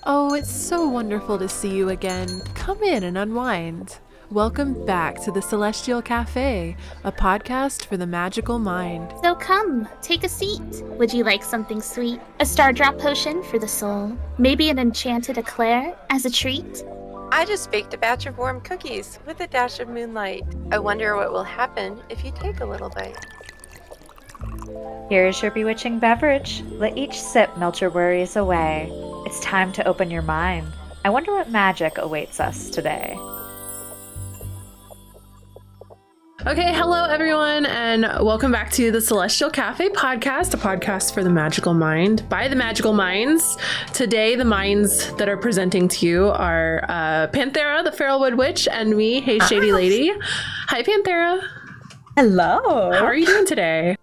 Oh, it's so wonderful to see you again. Come in and unwind. Welcome back to the Celestial Café, a podcast for the magical mind. So come, take a seat. Would you like something sweet? A star drop potion for the soul? Maybe an enchanted eclair as a treat? I just baked a batch of warm cookies with a dash of moonlight. I wonder what will happen if you take a little bite. Here is your bewitching beverage. Let each sip melt your worries away. It's time to open your mind. I wonder what magic awaits us today. Okay, hello everyone, and welcome back to the Celestial Café Podcast, a podcast for the magical mind, by the magical minds. Today, the minds that are presenting to you are Panthera, the Feralwood Witch, and me, Hey Shady Lady. Hi, Panthera. Hello. How are you doing today?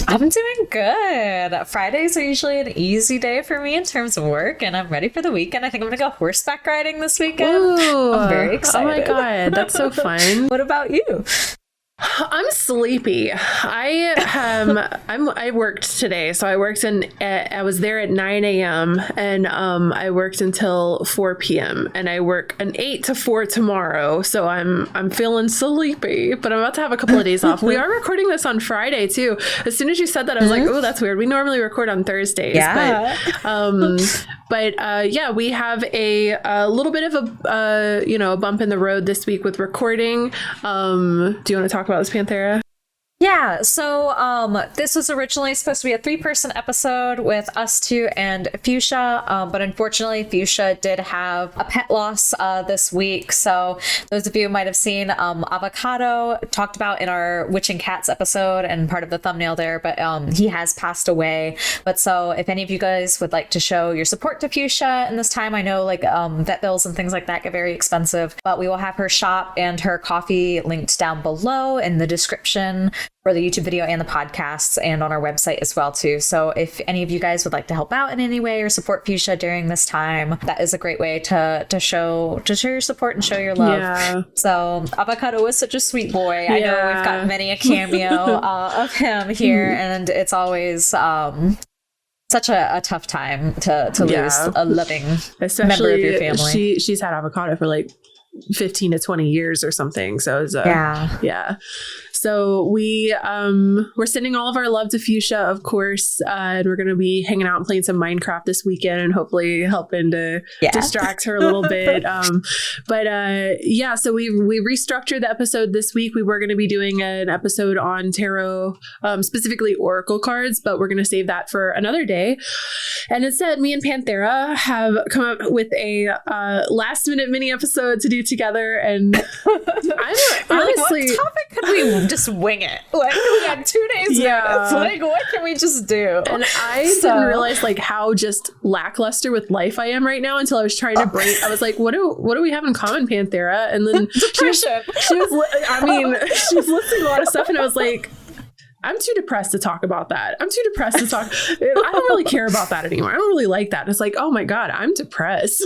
I'm doing good. Fridays are usually an easy day for me in terms of work, and I'm ready for the weekend. I think I'm going to go horseback riding this weekend. Ooh, I'm very excited. Oh my god, that's so fun. What about you? I'm sleepy. I worked today, so I worked I was there at 9 a.m. and I worked until 4 p.m. and I work an 8 to 4 tomorrow, so I'm feeling sleepy, but I'm about to have a couple of days off. We are recording this on Friday too. As soon as you said that, I was like, oh, that's weird. We normally record on Thursdays, yeah. but yeah, we have a little bit of a bump in the road this week with recording. Do you want to talk about this, Panthera? Yeah, so this was originally supposed to be a 3-person episode with us two and Fuchsia, but unfortunately Fuchsia did have a pet loss this week. So those of you who might have seen Avocado talked about in our Witching Cats episode and part of the thumbnail there, but he has passed away. But so if any of you guys would like to show your support to Fuchsia in this time, I know like vet bills and things like that get very expensive, but we will have her shop and her coffee linked down below in the description for the YouTube video and the podcasts, and on our website as well too. So if any of you guys would like to help out in any way or support Fuchsia during this time, that is a great way to show your support and show your love. Yeah. So Avocado was such a sweet boy. I know we've got many a cameo of him here, and it's always such a tough time to lose a loving member of your family. She's had Avocado for like 15 to 20 years or something, so it's yeah. So we're sending all of our love to Fuchsia, of course, and we're going to be hanging out and playing some Minecraft this weekend and hopefully helping to distract her a little bit. So we restructured the episode this week. We were going to be doing an episode on tarot, specifically oracle cards, but we're going to save that for another day. And instead, me and Panthera have come up with a last minute mini episode to do together. And I'm honestly, like, what topic could we just wing it? Like, we had 2 days notice. Like, what can we just do? And I didn't realize like how just lackluster with life I am right now until I was trying to break. I was like, what do we have in common, Panthera? And then she was listing a lot of stuff, and I was like, I'm too depressed to talk about that. I don't really care about that anymore. I don't really like that. It's like, oh my God, I'm depressed.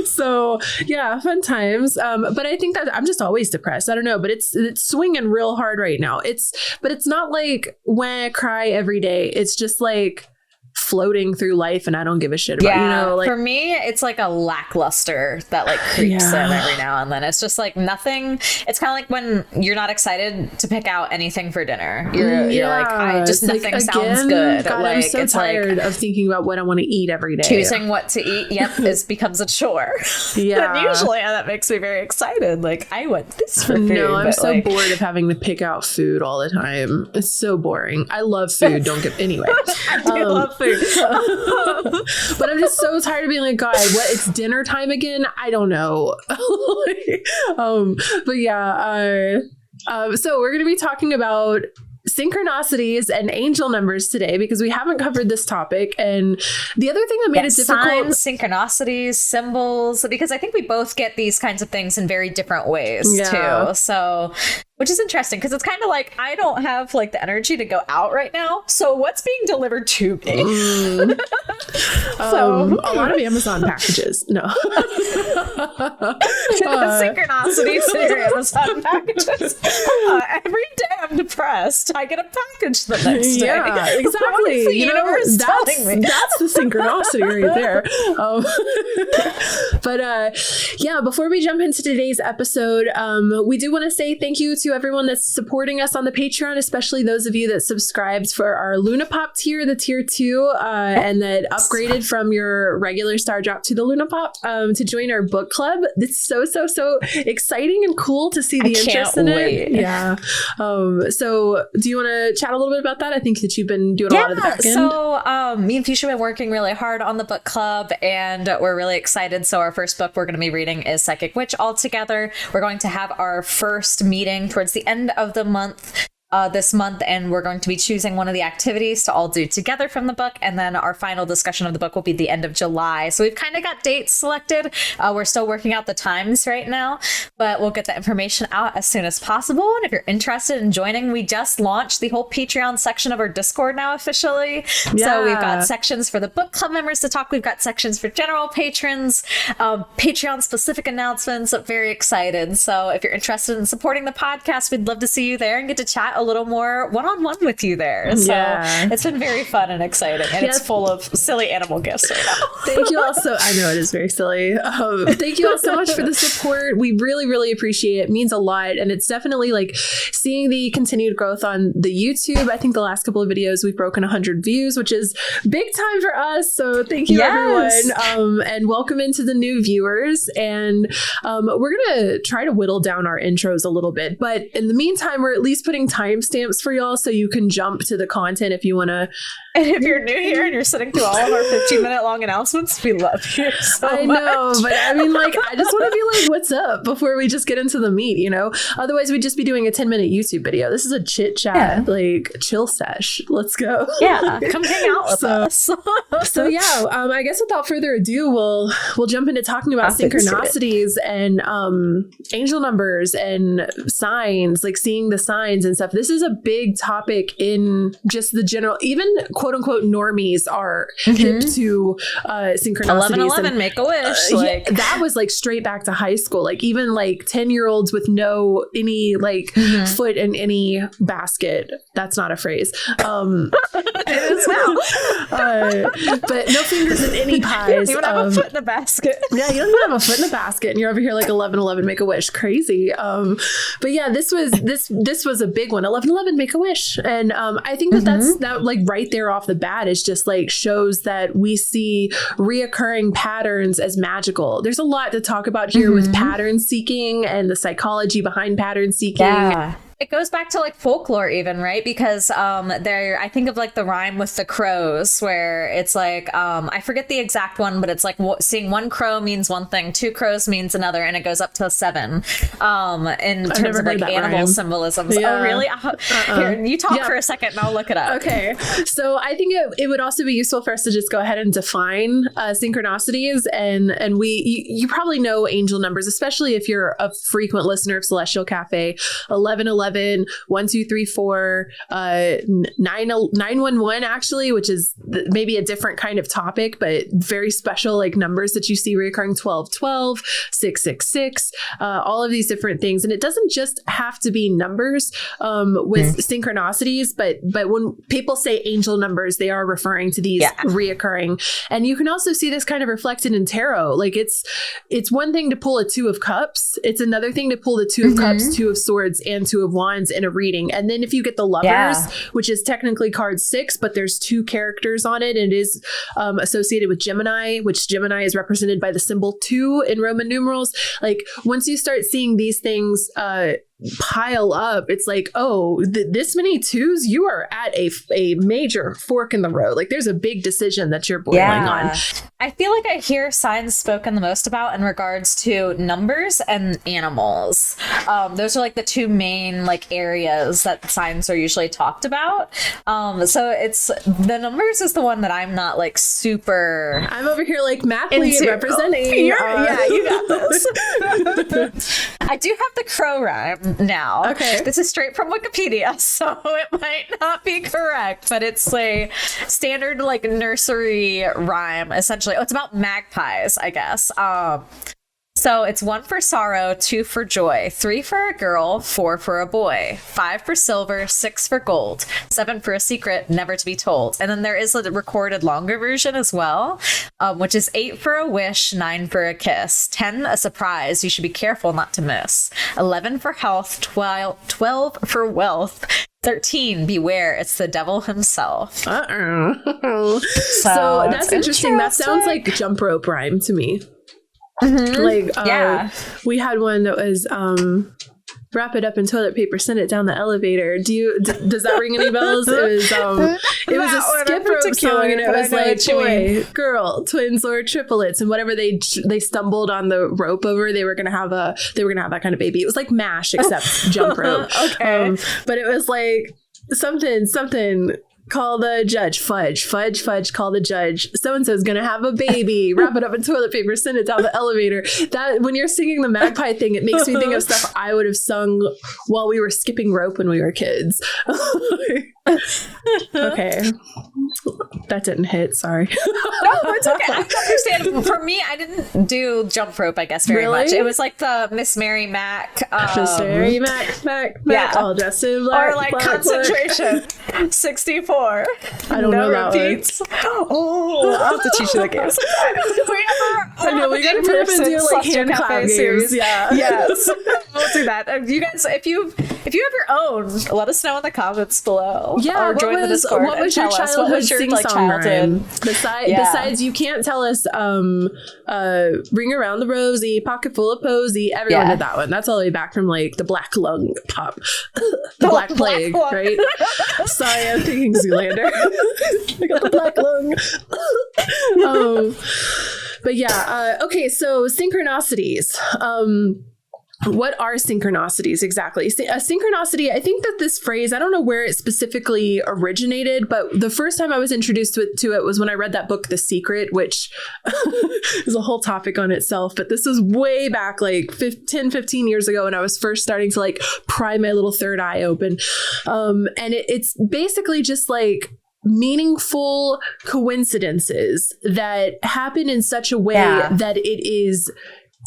So yeah, fun times. But I think that I'm just always depressed. I don't know, but it's swinging real hard right now. But it's not like when I cry every day. It's just like floating through life and I don't give a shit about, for me, it's like a lackluster that like creeps in every now and then. It's just like nothing. It's kind of like when you're not excited to pick out anything for dinner. You're like, nothing sounds good. God, like, I'm so tired of thinking about what I want to eat every day. Choosing what to eat, becomes a chore. Yeah. And usually that makes me very excited. Like, I want this for food. No, I'm so bored of having to pick out food all the time. It's so boring. I love food. Anyway. I do love food. But I'm just so tired of being like, God, it's dinner time again? I don't know. But yeah, so we're going to be talking about synchronicities and angel numbers today because we haven't covered this topic. And the other thing that made it difficult, signs, synchronicities, symbols, because I think we both get these kinds of things in very different ways too. So Which is interesting because it's kind of like I don't have like the energy to go out right now. So what's being delivered to me? So a lot of Amazon packages. No. Synchronicities in your Amazon packages. Every day I'm depressed. I get a package the next day. Yeah, exactly. The universe telling me. That's the synchronicity right there. But yeah, before we jump into today's episode, we do want to say thank you to everyone that's supporting us on the Patreon, especially those of you that subscribed for our Luna Pop tier, the tier 2, and that upgraded from your regular Star Drop to the Luna Pop to join our book club. It's so exciting and cool to see the interest in it. Yeah. So do you want to chat a little bit about that? I think that you've been doing a lot of the back end. So me and Fuchsia have been working really hard on the book club, and we're really excited. So our first book we're going to be reading is Psychic Witch all together. We're going to have our first meeting towards the end of the month. This month, and we're going to be choosing one of the activities to all do together from the book, and then our final discussion of the book will be the end of July. So we've kind of got dates selected. We're still working out the times right now, but we'll get the information out as soon as possible. And if you're interested in joining, we just launched the whole Patreon section of our Discord now officially. Yeah. So we've got sections for the book club members to talk. We've got sections for general patrons, Patreon specific announcements. I'm very excited. So if you're interested in supporting the podcast, we'd love to see you there and get to chat a little more one-on-one with you there. So it's been very fun and exciting, and it's full of silly animal gifts right now. Thank you all so, I know it is very silly. Thank you all so much for the support. We really appreciate it. It means a lot, and it's definitely like seeing the continued growth on the YouTube. I think the last couple of videos we've broken 100 views, which is big time for us. So thank you everyone, and welcome into the new viewers. And we're gonna try to whittle down our intros a little bit, but in the meantime, we're at least putting timestamps for y'all so you can jump to the content if you want to. And if you're new here and you're sitting through all of our 15-minute long announcements, we love you so much. I know, but I mean, like, I just want to be like, what's up before we just get into the meat, you know? Otherwise, we'd just be doing a 10-minute YouTube video. This is a chit chat, like chill sesh. Let's go. Yeah, come hang out with us. So yeah, I guess without further ado, we'll jump into talking about synchronicities and angel numbers and signs, like seeing the signs and stuff. This is a big topic in just the general, even quote unquote normies are hip to synchronicities. 11 make a wish. Like that was like straight back to high school. Like even like 10-year-olds with no any like foot in any basket. That's not a phrase. It is now. But no fingers in any pies. You don't even have a foot in the basket. Yeah, you don't even have a foot in the basket, and you're over here like 11 make a wish. Crazy. But yeah, this was a big one. 11 make a wish, and I think that's like right there off the bat is just like shows that we see reoccurring patterns as magical. There's a lot to talk about here with pattern seeking and the psychology behind pattern seeking. Yeah. It goes back to like folklore even, right? Because I think of like the rhyme with the crows where it's like, I forget the exact one, but it's like seeing one crow means one thing, 2 crows means another, and it goes up to 7 in terms of like animal symbolism. Yeah. Oh, really? Here, you talk for a second and I'll look it up. Okay. So I think it would also be useful for us to just go ahead and define synchronicities. And you probably know angel numbers, especially if you're a frequent listener of Celestial Café. 11, 1, 2, 3, 4, 911 actually, which is maybe a different kind of topic, but very special like numbers that you see recurring. 12, 12, 6, 6, 6, all of these different things. And it doesn't just have to be numbers with synchronicities, but when people say angel numbers, they are referring to these reoccurring. And you can also see this kind of reflected in tarot. Like it's one thing to pull a 2 of cups. It's another thing to pull the 2 of cups, 2 of swords, and 2 of wands in a reading. And then if you get the lovers, which is technically card 6, but there's 2 characters on it, and it is associated with Gemini, which Gemini is represented by the symbol 2 in Roman numerals. Like once you start seeing these things pile up, it's like, oh, this many 2s, you are at a major fork in the road. Like there's a big decision that you're boiling on. I feel like I hear signs spoken the most about in regards to numbers and animals. Those are like the two main like areas that signs are usually talked about. So it's the numbers is the one that I'm not like super. I'm over here like Mackley representing. Yeah, you got this. I do have the crow rhyme now. Okay. This is straight from Wikipedia, so it might not be correct, but it's a standard like nursery rhyme, essentially. Oh, it's about magpies, I guess. So it's 1 for sorrow, 2 for joy, 3 for a girl, 4 for a boy, 5 for silver, 6 for gold, 7 for a secret never to be told. And then there is a recorded longer version as well, which is 8 for a wish, 9 for a kiss, 10 a surprise you should be careful not to miss, 11 for health, 12 for wealth, 13 beware it's the devil himself. So that's interesting. That sounds like jump rope rhyme to me. Like we had one that was wrap it up in toilet paper, send it down the elevator. Does that ring any bells? It was a skip rope song, and it was like boy, girl, twins or triplets, and whatever they stumbled on the rope over, they were gonna have that kind of baby. It was like MASH except jump rope. Okay, but it was like something. Call the judge, fudge, call the judge. So-and-so's gonna have a baby. Wrap it up in toilet paper, send it down the elevator. That when you're singing the magpie thing, it makes me think of stuff I would have sung while we were skipping rope when we were kids. Okay. That didn't hit, sorry. No, it's okay. I understand. For me, I didn't do jump rope, I guess, very much. It was like the Miss Mary Mac. Miss Mary Mac, all dressed in black. Or like black, concentration. Black. 64. I don't know that repeats. I'll have to teach you the games. I know, we gotta put up and do like hand clap games. Yeah. Yes. We'll do that. You guys, if you have your own, let us know in the comments below. Yeah, or join the Discord. What was your childhood sing-song rhyme? Besides, you can't tell us Ring Around the Rosie, Pocket Full of Posy. Everyone did that one. That's all the way back from like the Black Lung Pop. the Black Plague, right? Sorry, I'm thinking Zoolander. I got the Black Lung. But yeah, okay, so synchronicities. What are synchronicities exactly? A synchronicity, I think that this phrase, I don't know where it specifically originated, but the first time I was introduced to it was when I read that book, The Secret, which is a whole topic on itself. But this was way back like 10, 15 years ago when I was first starting to like pry my little third eye open. And it's basically just like meaningful coincidences that happen in such a way that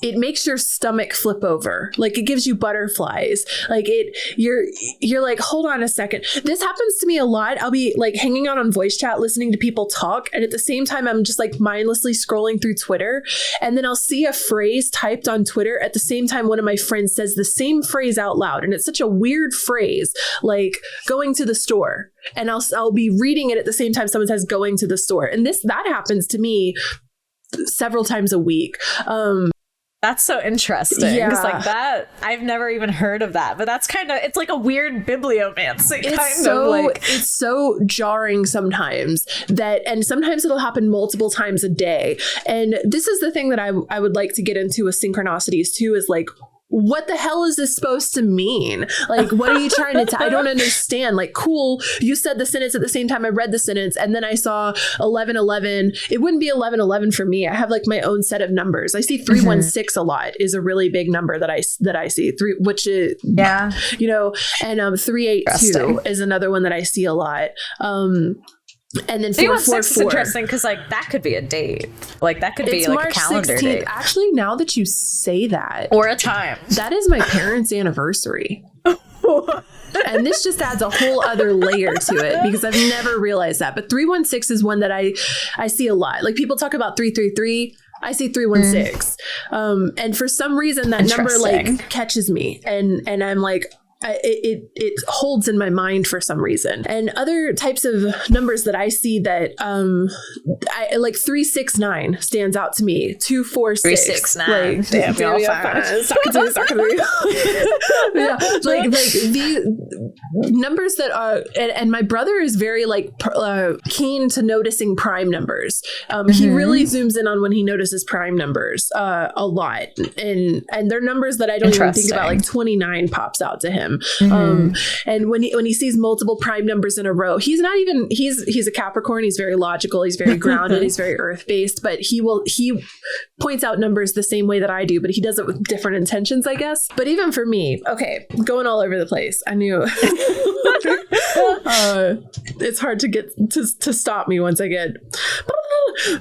it makes your stomach flip over. Like it gives you butterflies. Like you're like, hold on a second. This happens to me a lot. I'll be like hanging out on voice chat, listening to people talk. And at the same time, I'm just like mindlessly scrolling through Twitter. And then I'll see a phrase typed on Twitter. At the same time, one of my friends says the same phrase out loud. And it's such a weird phrase, like going to the store. And I'll be reading it at the same time someone says going to the store. And that happens to me several times a week. That's so interesting. Because like that, I've never even heard of that. But that's it's like a weird bibliomancy It's so jarring sometimes and sometimes it'll happen multiple times a day. And this is the thing that I would like to get into with synchronicities too, is like, what the hell is this supposed to mean? Like, what are you trying to I don't understand. Like, cool, you said the sentence at the same time I read the sentence, and then I saw 1111. It wouldn't be 1111 for me. I have like my own set of numbers. I see 316 a lot is a really big number that I see. Which is and 382 is another one that I see a lot. And then 444 is interesting because like that could be a date. Like that could be like March a calendar 16th. date. Actually, now that you say that, or a time, that is my parents' anniversary. And this just adds a whole other layer to it because I've never realized that. But 316 is one that I see a lot. Like people talk about 333. I see 316. And for some reason that number like catches me and I'm like, it holds in my mind for some reason. And other types of numbers that I see that I like 369 stands out to me. 246. 369. Like, damn, y'all yeah, like the numbers that are, and my brother is very like keen to noticing prime numbers. He really zooms in on when he notices prime numbers a lot, and they're numbers that I don't even think about. Like 29 pops out to him. And when he sees multiple prime numbers in a row, he's a Capricorn. He's very logical. He's very grounded. He's very earth based, but he points out numbers the same way that I do, but he does it with different intentions, I guess. But even for me, okay, going all over the place. I knew it's hard to get to stop me once I get,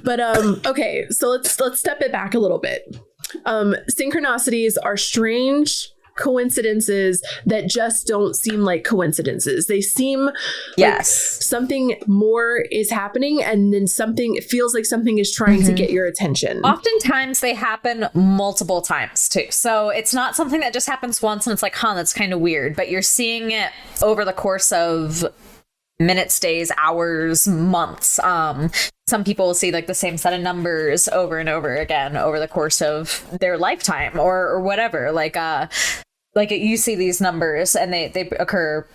but okay, so let's step it back a little bit. Synchronicities are strange coincidences that just don't seem like coincidences. They seem like something more is happening, and then it feels like something is trying to get your attention. Oftentimes they happen multiple times too. So it's not something that just happens once and it's like, that's kind of weird, but you're seeing it over the course of minutes, days, hours, months. Some people will see like the same set of numbers over and over again over the course of their lifetime or whatever. Like you see these numbers and they occur.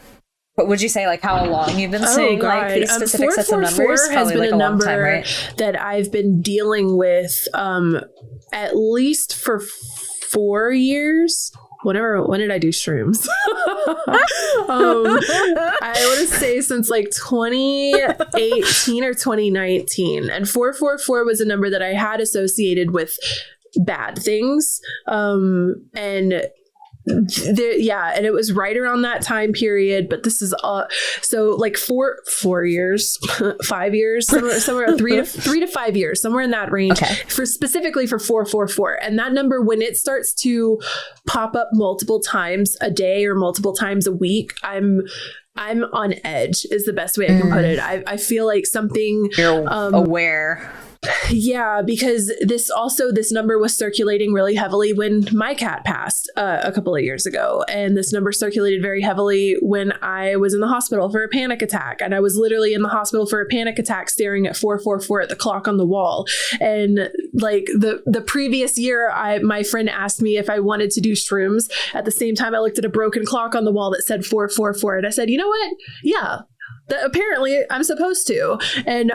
But would you say like how long you've been seeing like these specific sets of numbers? Has been like a number time, right? That I've been dealing with at least for 4 years. When did I do shrooms? I want to say since like 2018 or 2019. And 444 was a number that I had associated with bad things. And it was right around that time period, but this is so like 4 years, 5 years, somewhere 3 to 5 years, somewhere in that range. Specifically for 444. And that number, when it starts to pop up multiple times a day or multiple times a week, I'm on edge is the best way I can put it. I feel like something you're aware. Yeah, because this number was circulating really heavily when my cat passed a couple of years ago. And this number circulated very heavily when I was in the hospital for a panic attack. And I was literally in the hospital for a panic attack staring at 444 at the clock on the wall. And like the previous year, my friend asked me if I wanted to do shrooms. At the same time, I looked at a broken clock on the wall that said 444. And I said, you know what? Yeah. Apparently I'm supposed to. And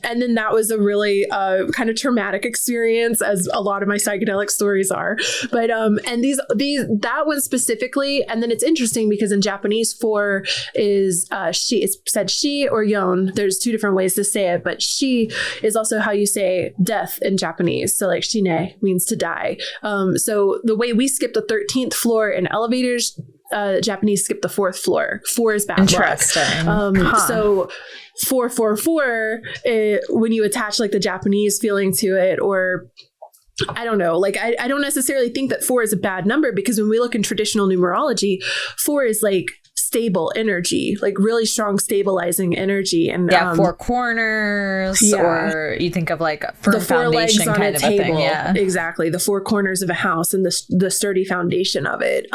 then that was a really kind of traumatic experience, as a lot of my psychedelic stories are. But and that one specifically, and then it's interesting because in Japanese 4 is she. It's said she or yon. There's 2 different ways to say it, but she is also how you say death in Japanese. So like shine means to die. So the way we skip the 13th floor in elevators, Japanese skip the 4th floor. 4 is bad luck. Interesting. So 444, when you attach like the Japanese feeling to it, or I don't know, like I don't necessarily think that 4 is a bad number, because when we look in traditional numerology, 4 is like stable energy, like really strong stabilizing energy. And 4 corners, or you think of like a firm the 4 foundation legs on kind a of table. a thing. Yeah, exactly. The 4 corners of a house and the sturdy foundation of it.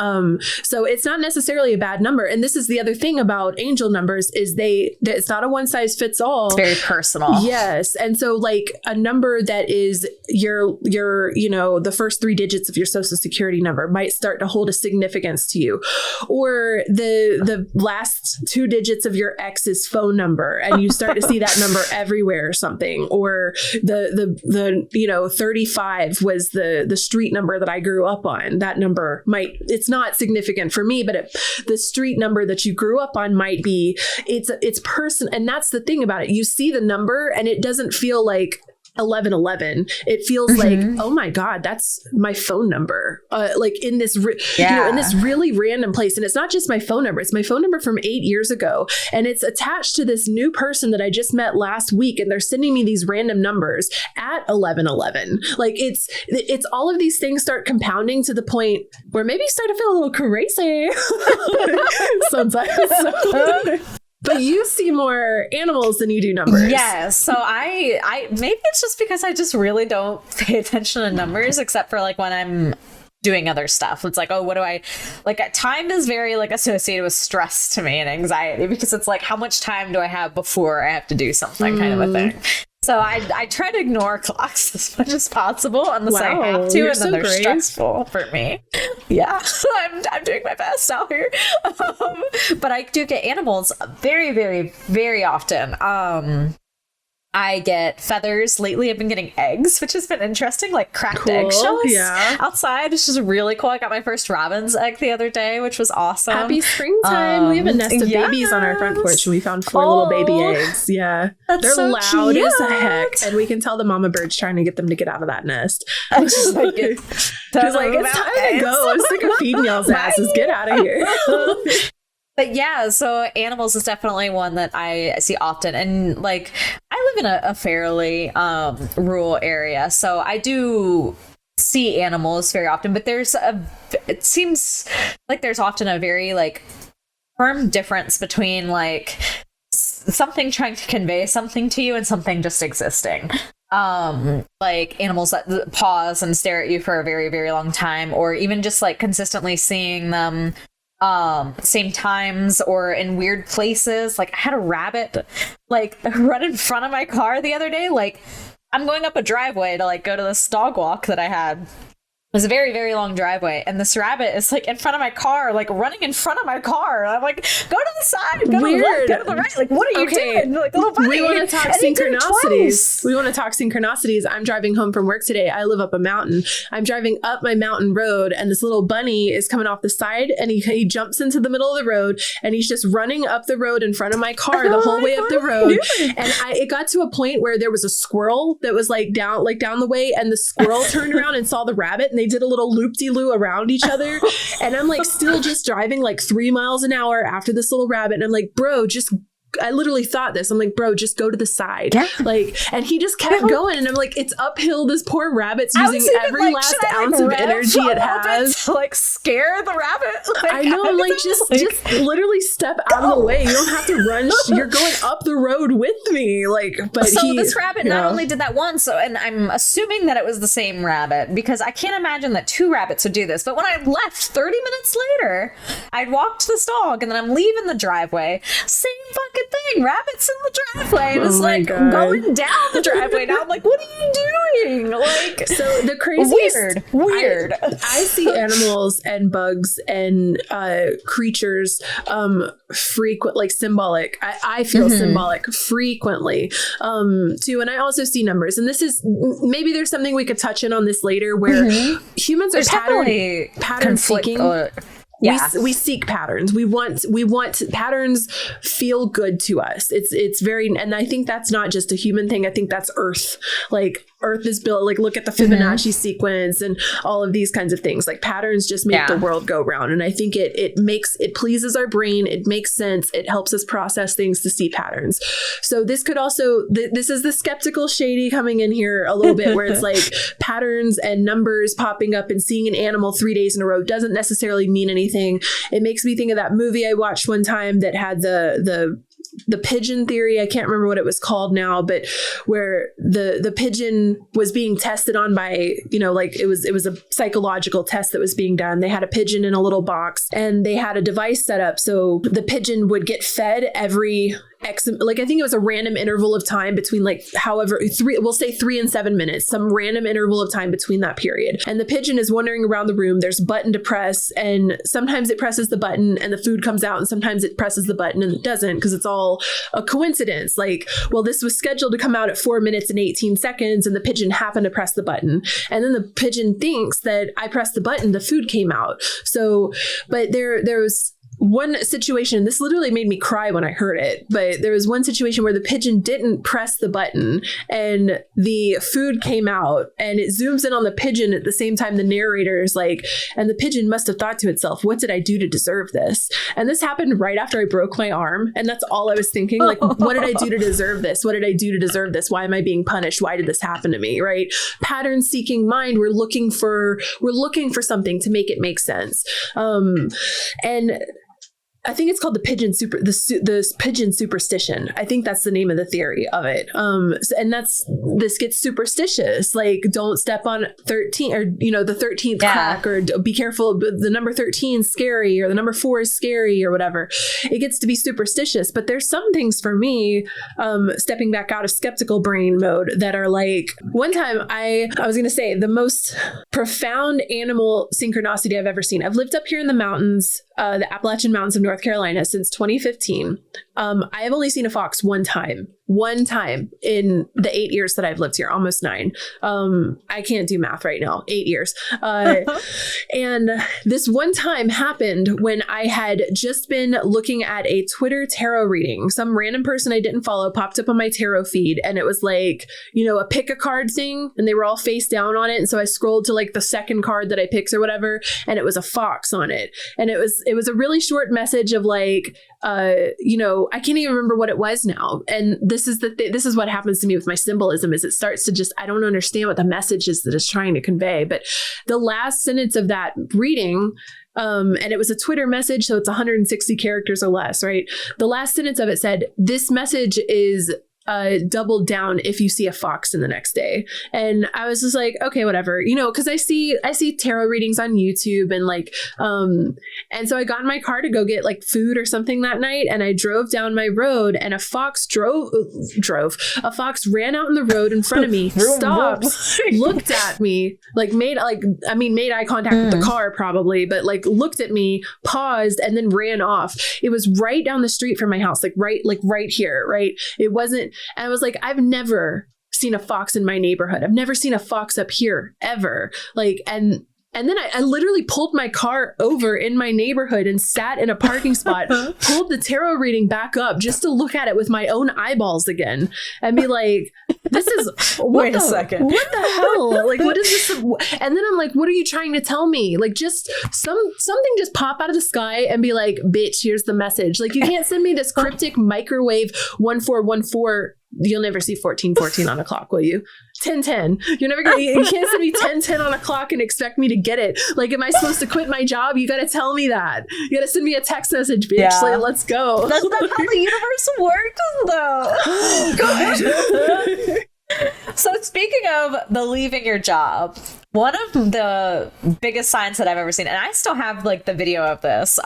So it's not necessarily a bad number. And this is the other thing about angel numbers is it's not a one size fits all. It's very personal. Yes. And so like a number that is your the first 3 digits of your social security number might start to hold a significance to you, or the last 2 digits of your ex's phone number, and you start to see that number everywhere or something, or the 35 was the street number that I grew up on. That number it's not significant for me, but the street number that you grew up on might be, it's person. And that's the thing about it. You see the number and it doesn't feel like 1111. It feels like, oh my God, that's my phone number. Like in this, in this really random place. And it's not just my phone number. It's my phone number from 8 years ago. And it's attached to this new person that I just met last week. And they're sending me these random numbers at 1111. Like it's all of these things start compounding to the point where maybe you start to feel a little crazy sometimes. But you see more animals than you do numbers. Yeah. So I maybe it's just because I just really don't pay attention to numbers, except for like when I'm doing other stuff. It's like, oh, what do I like? Time is very like associated with stress to me and anxiety, because it's like, how much time do I have before I have to do something, kind of a thing. So I try to ignore clocks as much as possible unless I have to, and then they're stressful for me. Yeah, I'm doing my best out here. But I do get animals very, very, very often. I get feathers. Lately, I've been getting eggs, which has been interesting, like cracked eggshells outside. It's just really cool. I got my first robin's egg the other day, which was awesome. Happy springtime. We have a nest of babies on our front porch, and we found 4 little baby eggs. Yeah. They're so loud cute. as heck. And we can tell the mama bird's trying to get them to get out of that nest. I'm just like, She's like, it's time to go. I'm sick of feeding y'all's asses. Get out of here. But yeah, so animals is definitely one that I see often. And like, I live in a fairly rural area, so I do see animals very often, but it seems like there's often a very like firm difference between like something trying to convey something to you and something just existing. Like animals that pause and stare at you for a very, very long time, or even just like consistently seeing them same times or in weird places. Like I had a rabbit like run in front of my car the other day. Like I'm going up a driveway to like go to this dog walk that I had. It was a very, very long driveway, and this rabbit is like in front of my car, like running in front of my car. I'm like, go to the side, go to the left, go to the right. Like, what are you doing? Like, little buddy. We want to talk synchronicities. I'm driving home from work today. I live up a mountain. I'm driving up my mountain road, and this little bunny is coming off the side, and he jumps into the middle of the road, and he's just running up the road in front of my car the whole way up the road. And it got to a point where there was a squirrel that was like down the way, and the squirrel turned around and saw the rabbit, and they did a little loop-de-loo around each other. And I'm like still just driving like 3 miles an hour after this little rabbit. And I'm like, bro, I literally thought this. I'm like, bro, just go to the side. Yeah. Like, and he just kept going. And I'm like, it's uphill. This poor rabbit's using every last ounce of energy it has to like scare the rabbit. Like, I know. I'm like, just literally step out of the way. You don't have to run. You're going up the road with me. Like, but so this rabbit not only did that once, and I'm assuming that it was the same rabbit, because I can't imagine that 2 rabbits would do this. But when I left 30 minutes later, I'd walked this dog, and then I'm leaving the driveway. Same fucking thing, rabbits in the driveway, and it's like going down the driveway. Now I'm like, what are you doing? Like, so the craziest weird. I see animals and bugs and creatures frequent, like symbolic. I feel symbolic frequently too, and I also see numbers. And this is maybe there's something we could touch in on this later, where humans are pattern seeking. Yeah. We seek patterns. We want patterns feel good to us. It's very, and I think that's not just a human thing. I think that's Earth. Like Earth is built, like look at the Fibonacci sequence and all of these kinds of things. Like patterns just make the world go round. And I think it pleases our brain. It makes sense. It helps us process things to see patterns. So this could also, this is the skeptical shady coming in here a little bit, where it's like patterns and numbers popping up, and seeing an animal 3 days in a row doesn't necessarily mean anything. It makes me think of that movie I watched one time that had the pigeon theory. I can't remember what it was called now, but where the pigeon was being tested on by, like it was a psychological test that was being done. They had a pigeon in a little box, and they had a device set up so the pigeon would get fed every like I think it was a random interval of time between like we'll say 3 and 7 minutes, some random interval of time between that period. And the pigeon is wandering around the room. There's a button to press, and sometimes it presses the button and the food comes out, and sometimes it presses the button and it doesn't, because it's all a coincidence. Like, well, this was scheduled to come out at 4 minutes and 18 seconds, and the pigeon happened to press the button. And then the pigeon thinks that I pressed the button, the food came out. So, but there was one situation, this literally made me cry when I heard it, but there was one situation where the pigeon didn't press the button and the food came out, and it zooms in on the pigeon at the same time the narrator is like, and the pigeon must have thought to itself, what did I do to deserve this? And this happened right after I broke my arm, and that's all I was thinking, like, what did I do to deserve this? What did I do to deserve this? Why am I being punished? Why did this happen to me? Right? Pattern seeking mind. We're looking for something to make it make sense. And I think it's called the pigeon superstition. I think that's the name of the theory of it. And this gets superstitious. Like, don't step on 13 or, the 13th crack, or be careful. The number 13 is scary, or the number 4 is scary, or whatever. It gets to be superstitious. But there's some things for me, stepping back out of skeptical brain mode, that are like, one time I was going to say the most profound animal synchronicity I've ever seen. I've lived up here in the mountains, the Appalachian Mountains of North Carolina, since 2015. I have only seen a fox one time in the 8 years that I've lived here, almost 9. I can't do math right now. 8 years. And this one time happened when I had just been looking at a Twitter tarot reading. Some random person I didn't follow popped up on my tarot feed, and it was like, a pick a card thing, and they were all face down on it. And so I scrolled to like the second card that I picked or whatever, and it was a fox on it. And it was a really short message of like, I can't even remember what it was now. And this is what happens to me with my symbolism, is it starts to just, I don't understand what the message is that it's trying to convey. But the last sentence of that reading, and it was a Twitter message, so it's 160 characters or less, right? The last sentence of it said, "This message is double down if you see a fox in the next day." And I was just like, okay, whatever, because I see tarot readings on YouTube, and like, and so I got in my car to go get like food or something that night, and I drove down my road, and a fox a fox ran out in the road in front of me, stopped, looked at me, like made eye contact with the car probably, but like looked at me, paused, and then ran off. It was right down the street from my house, like right here, right? It wasn't. And I was like, I've never seen a fox in my neighborhood. I've never seen a fox up here ever. Like, and then I literally pulled my car over in my neighborhood and sat in a parking spot, pulled the tarot reading back up just to look at it with my own eyeballs again and be like, this is, wait a second. What the hell? Like, what is this? And then I'm like, what are you trying to tell me? Like, just something just pop out of the sky and be like, bitch, here's the message. Like, you can't send me this cryptic microwave 1414. You'll never see 1414 on a clock, will you? 1010. You can't send me 1010 on a clock and expect me to get it. Like, am I supposed to quit my job? You got to tell me that. You got to send me a text message, bitch. Yeah. Like, let's go. That's not how the universe works, though. God. So speaking of the leaving your job, one of the biggest signs that I've ever seen, and I still have like the video of this.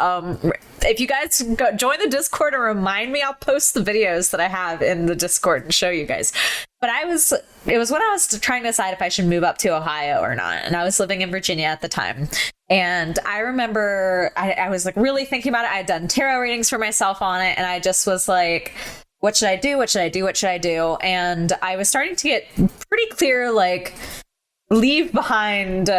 If you guys join the Discord and remind me, I'll post the videos that I have in the Discord and show you guys. But it was when I was trying to decide if I should move up to Ohio or not. And I was living in Virginia at the time. And I remember I was like really thinking about it. I had done tarot readings for myself on it. And I just was like, what should I do? What should I do? What should I do? And I was starting to get pretty clear, like, leave behind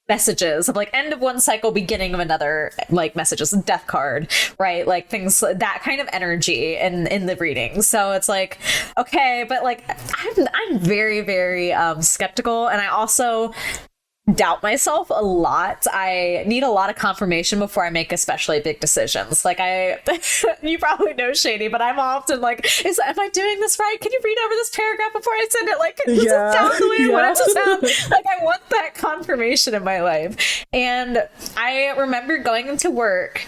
messages of like end of one cycle, beginning of another, like messages, death card, right? Like things, that kind of energy in the reading. So it's like, okay, but like I'm very, very skeptical. And I also doubt myself a lot. I need a lot of confirmation before I make especially big decisions. Like you probably know, Shady, but I'm often like, am I doing this right? Can you read over this paragraph before I send it? Like, does it sound the way I want it to sound? Like, I want that confirmation in my life. And I remember going into work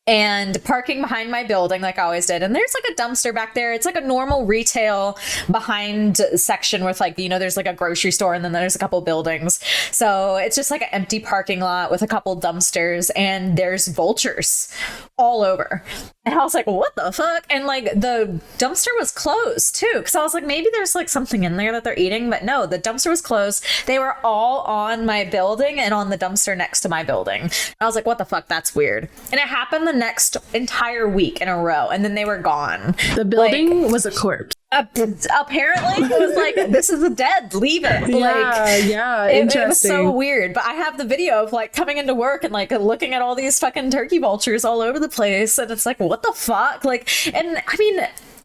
and parking behind my building like I always did. And there's like a dumpster back there. It's like a normal retail behind section with like, there's like a grocery store and then there's a couple buildings. So it's just like an empty parking lot with a couple dumpsters and there's vultures all over. And I was like, what the fuck? And like the dumpster was closed too. Cause I was like, maybe there's like something in there that they're eating, but no, the dumpster was closed. They were all on my building and on the dumpster next to my building. And I was like, what the fuck? That's weird. And it happened the next entire week in a row. And then they were gone. The building was a corpse. Apparently it was like, this is a dead, leave it. Interesting. It was so weird. But I have the video of like coming into work and like looking at all these fucking turkey vultures all over the place, and it's like, what the fuck? Like, and I mean,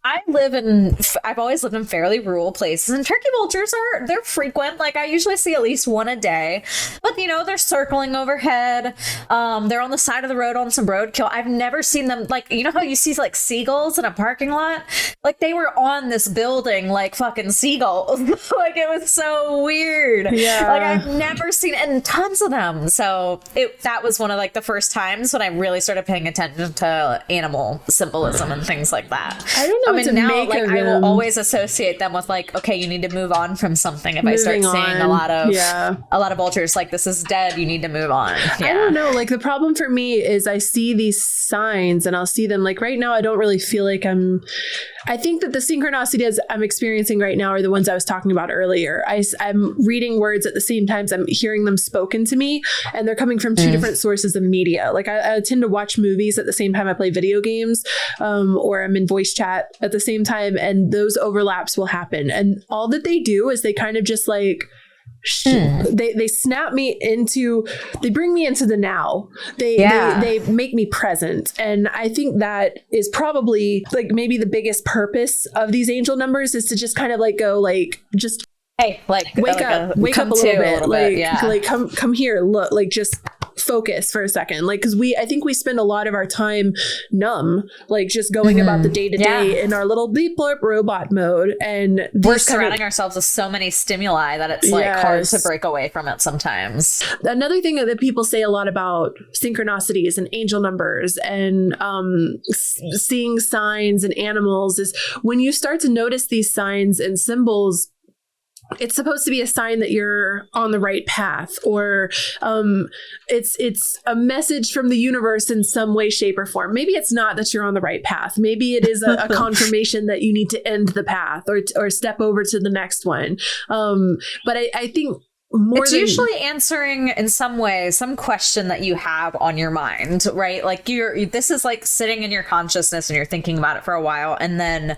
I've always lived in fairly rural places, and turkey vultures they're frequent. Like, I usually see at least one a day, but they're circling overhead. They're on the side of the road on some roadkill. I've never seen them, like, how you see like seagulls in a parking lot? Like, they were on this building like fucking seagulls. Like, it was so weird. Yeah. Like, I've never seen it, and tons of them. So that was one of like the first times when I really started paying attention to animal symbolism and things like that. I don't know. Now, like, I will always associate them with like, okay, you need to move on from something. If I start seeing a lot of vultures, like, this is dead, you need to move on. Yeah. I don't know. Like, the problem for me is I see these signs and I'll see them. Like, right now, I don't really feel like I think that the synchronicities I'm experiencing right now are the ones I was talking about earlier. I'm reading words at the same time as I'm hearing them spoken to me, and they're coming from two different sources of media. Like, I tend to watch movies at the same time I play video games, or I'm in voice chat at the same time, and those overlaps will happen. And all that they do is they kind of just like, they snap me into, they bring me into the now. They make me present. And I think that is probably like maybe the biggest purpose of these angel numbers is to just kind of like go like, just hey, like wake up a little bit. Like come here, look, like just focus for a second. Like, because I think we spend a lot of our time numb, like just going about the day to day in our little beep blurp robot mode. And we're surrounding ourselves with so many stimuli that it's like hard to break away from it sometimes. Another thing that people say a lot about synchronicities and angel numbers and seeing signs and animals is when you start to notice these signs and symbols, it's supposed to be a sign that you're on the right path, or it's a message from the universe in some way, shape, or form. Maybe it's not that you're on the right path. Maybe it is a confirmation that you need to end the path or step over to the next one. But I think it's usually answering in some way some question that you have on your mind, right? Like this is like sitting in your consciousness and you're thinking about it for a while, and then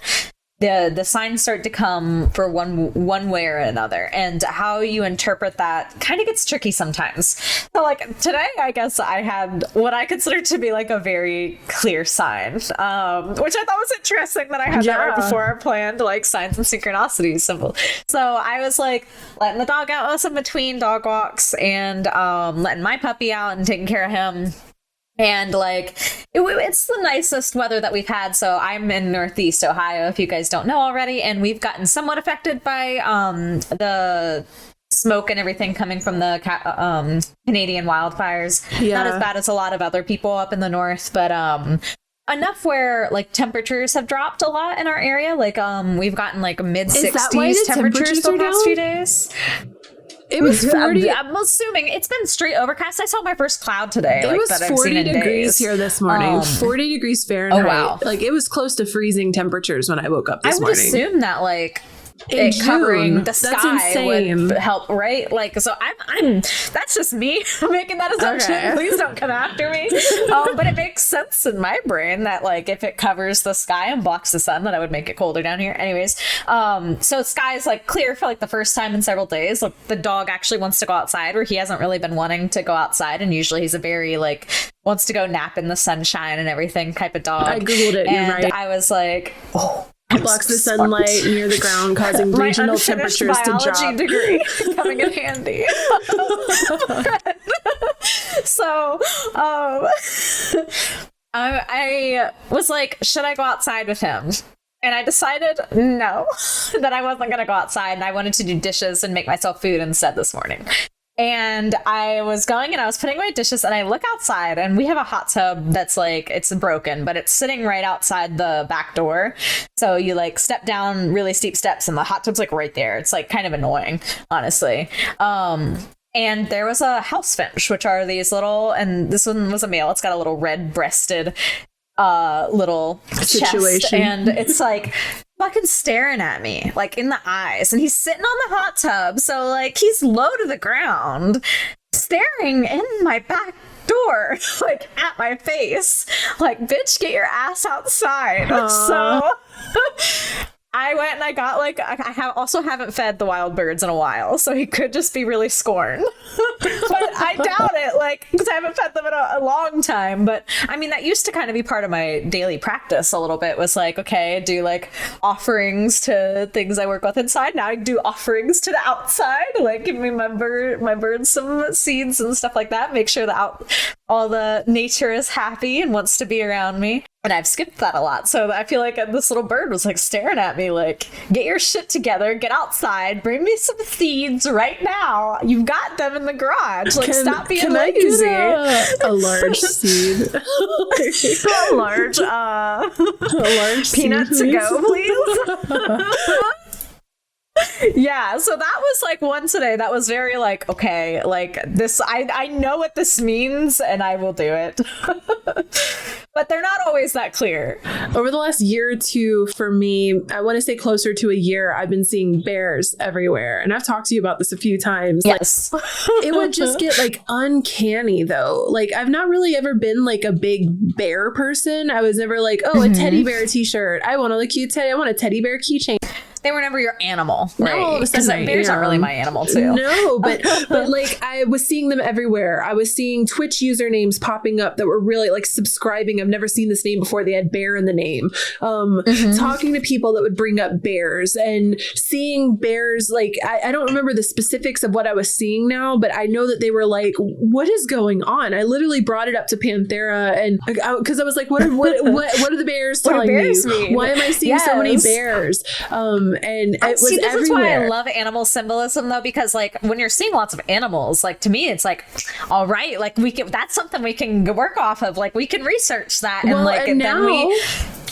the signs start to come for one way or another, and how you interpret that kind of gets tricky sometimes. So like today, I guess I had what I consider to be like a very clear sign, which I thought was interesting that I had that right before I planned like signs and synchronicities symbol. So I was like letting the dog out in between dog walks and letting my puppy out and taking care of him. And like it's the nicest weather that we've had. So I'm in Northeast Ohio, if you guys don't know already, and we've gotten somewhat affected by the smoke and everything coming from the Canadian wildfires. Not as bad as a lot of other people up in the north, but enough where like temperatures have dropped a lot in our area. Like we've gotten like mid-60s temperatures the past few days. It was 40. I'm assuming it's been straight overcast. I saw my first cloud today. It was 40 degrees here this morning. 40 degrees Fahrenheit. Oh, wow. Like it was close to freezing tempersures when I woke up this morning. I would assume that like it covering the sky would help, right? Like, so I'm that's just me making that assumption. Okay. Please don't come after me. But it makes sense in my brain that like if it covers the sky and blocks the sun, that I would make it colder down here. Anyways, so sky is like clear for like the first time in several days. Like the dog actually wants to go outside, where he hasn't really been wanting to go outside, and usually he's a very like wants to go nap in the sunshine and everything type of dog. I googled it. And you're right. I was like, oh. Blocks the sunlight near the ground, causing regional temperatures to drop. Degree coming in handy. So, I was like, should I go outside with him? And I decided no, that I wasn't going to go outside, and I wanted to do dishes and make myself food instead this morning. And I was going and I was putting away dishes, and I look outside, and we have a hot tub that's like, it's broken, but it's sitting right outside the back door. So you like step down really steep steps and the hot tub's like right there. It's like kind of annoying, honestly. And there was a house finch, which are these little, and this one was a male. It's got a little red breasted little situation, chest, and it's like fucking staring at me like in the eyes, and he's sitting on the hot tub, so like he's low to the ground staring in my back door like at my face like, bitch, get your ass outside. So I went and I got like, I haven't fed the wild birds in a while, so he could just be really scorned. But I doubt it, like, because I haven't fed them in a long time. But I mean, that used to kind of be part of my daily practice a little bit, was like, okay, I do like offerings to things I work with inside. Now I do offerings to the outside, like give me my birds some seeds and stuff like that. Make sure that all the nature is happy and wants to be around me. And I've skipped that a lot. So I feel like this little bird was like staring at me like, get your shit together, get outside, bring me some seeds right now. You've got them in the garage. Like, stop being lazy. A large seed. a large peanut seed, to go, please. Yeah, so that was like one today that was very like, okay, like this, I know what this means and I will do it. But they're not always that clear. Over the last year or two, for me, I want to say closer to a year, I've been seeing bears everywhere. And I've talked to you about this a few times. Yes. Like, it would just get like uncanny though. Like, I've not really ever been like a big bear person. I was never like, oh, a teddy bear t-shirt. I want a cute teddy. I want a teddy bear keychain. They were never your animal, right? No, all of a sudden, bears aren't really my animal too. No, but like I was seeing them everywhere. I was seeing Twitch usernames popping up that were really like subscribing. I've never seen this name before. They had bear in the name. Talking to people that would bring up bears and seeing bears. Like I don't remember the specifics of what I was seeing now, but I know that they were like, "What is going on?" I literally brought it up to Panthera, and because I was like, "What are the bears telling me? Why am I seeing so many bears?" And it was this everywhere. Is why I love animal symbolism though, because like when you're seeing lots of animals, like to me it's like, all right, like that's something we can work off of, like we can research that. And now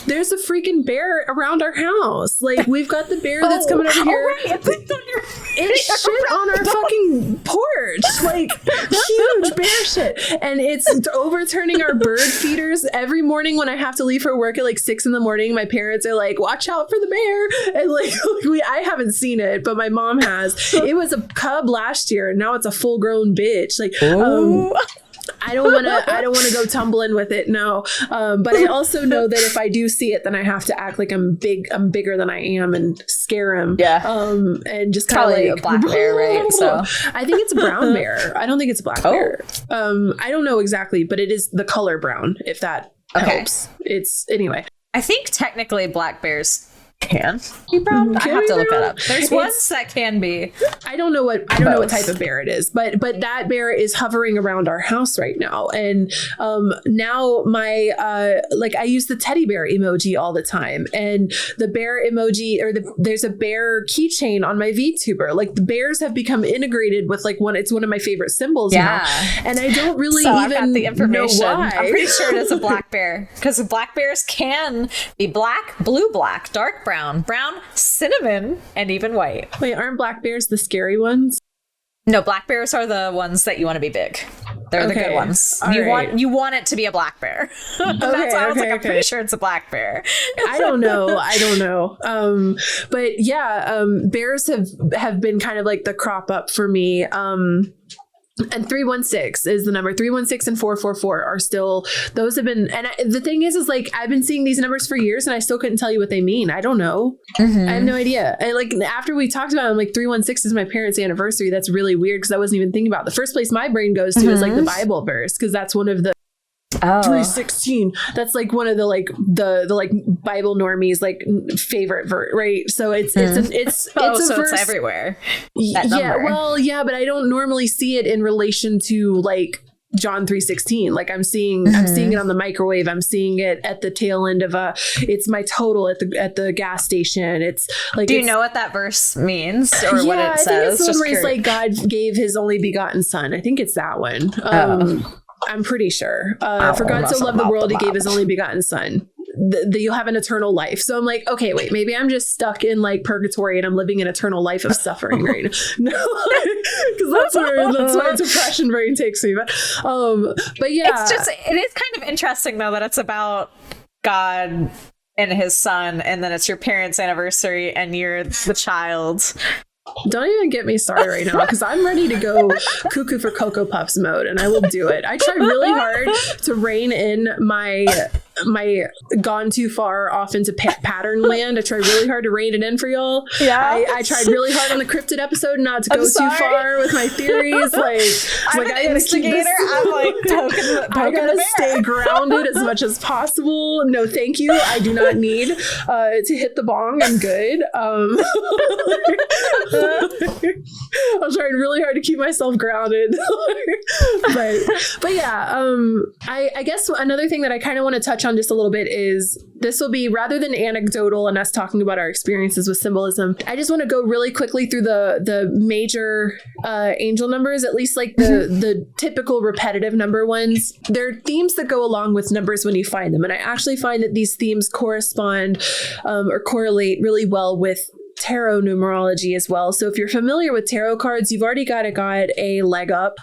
there's a freaking bear around our house. Like we've got the bear that's coming over here. Right. It's shit on our fucking porch, like huge bear shit, and it's overturning our bird feeders every morning when I have to leave for work at like 6 a.m. My parents are like, watch out for the bear, and like I haven't seen it, but my mom has. It was a cub last year, and now it's a full grown bitch. Like I don't want to go tumbling with it. No. But I also know that if I do see it, then I have to act like I'm bigger than I am and scare him. Yeah. And just kind of like a black bear, right? So I think it's a brown bear. I don't think it's a black bear. I don't know exactly, but it is the color brown, if that helps. It's anyway. I think technically black bears can be brown. I have to look that up. There's ones that can be. I don't know what type of bear it is, but that bear is hovering around our house right now. And now my I use the teddy bear emoji all the time, and the bear emoji there's a bear keychain on my VTuber. Like the bears have become integrated with it's one of my favorite symbols now. And I don't really I've got the information. Know why. I'm pretty sure it is a black bear, because black bears can be black, blue black, dark brown, cinnamon, and even white. Wait, aren't black bears the scary ones? No, black bears are the ones that you want to be big. They're the good ones. You want it to be a black bear. That's why I was I'm pretty sure it's a black bear. I don't know. But yeah, bears have been kind of like the crop up for me. And 316 is the number. 316 and 444 are still, those have been, and the thing is like, I've been seeing these numbers for years and I still couldn't tell you what they mean. I don't know. I have no idea. And like, after we talked about it, I'm like, 316 is my parents' anniversary. That's really weird because I wasn't even thinking about it. The first place my brain goes to is like the Bible verse, because that's one of the 316. That's like one of the Bible normies favorite right? So it's a verse. It's everywhere. Yeah, but I don't normally see it in relation to like John 3:16. Like I'm seeing it on the microwave. I'm seeing it at the tail end of it's my total at the gas station. It's like, do you know what that verse means or what it says? I think it's the one where it's like God gave his only begotten son. I think it's that one. I'm pretty sure. For God so loved the world, he gave his only begotten son. You'll have an eternal life. So I'm like, okay, wait, maybe I'm just stuck in like purgatory and I'm living an eternal life of suffering right now. No, because that's why depression brain takes me. But yeah, it is kind of interesting though that it's about God and his son, and then it's your parents' anniversary and you're the child. Don't even get me started right now, because I'm ready to go cuckoo for Cocoa Puffs mode, and I will do it. I try really hard to rein in my gone too far off into pattern land. I tried really hard to rein it in for y'all. Yeah. I tried really hard on the cryptid episode not to go too far with my theories. Like, I'm an instigator. I'm like poking I the gotta bear. stay grounded as much as possible. No, thank you. I do not need to hit the bong. I'm good. I'm trying really hard to keep myself grounded. but yeah, I guess another thing that I kind of want to touch on just a little bit is this will be, rather than anecdotal and us talking about our experiences with symbolism, I just want to go really quickly through the major angel numbers, at least like the typical repetitive number ones. There are themes that go along with numbers when you find them. And I actually find that these themes correspond or correlate really well with tarot numerology as well. So if you're familiar with tarot cards, you've already got a leg up.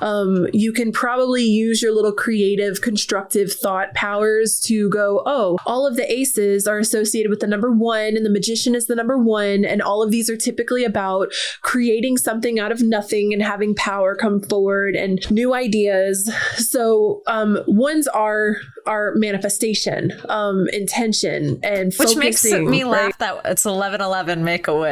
You can probably use your little creative, constructive thought powers to go, oh, all of the aces are associated with the number 1 and the magician is the number 1. And all of these are typically about creating something out of nothing and having power come forward and new ideas. So ones are manifestation, intention, and which focusing. Which makes me right? laugh that it's 11/11 Make-A-Wish.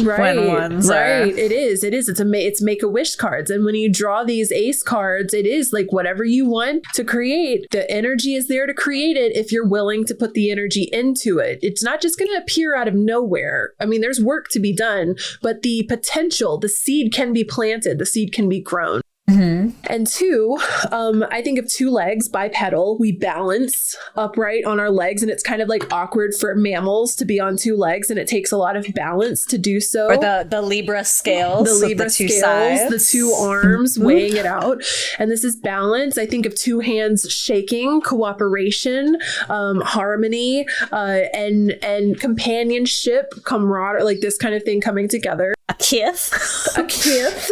Right, when ones right. are... It is. It's Make-A-Wish cards. And when you draw these ace cards, it is like whatever you want to create. The energy is there to create it if you're willing to put the energy into it. It's not just going to appear out of nowhere. I mean, there's work to be done, but the potential, the seed can be planted, the seed can be grown. Mm-hmm. And 2, I think of 2 legs, bipedal. We balance upright on our legs, and it's kind of like awkward for mammals to be on 2 legs, and it takes a lot of balance to do so. Or the Libra scales, the Libra two scales, sides. the 2 arms weighing it out. And this is balance. I think of 2 hands shaking, cooperation, harmony, and companionship, camaraderie, like this kind of thing coming together. A kith. A kith.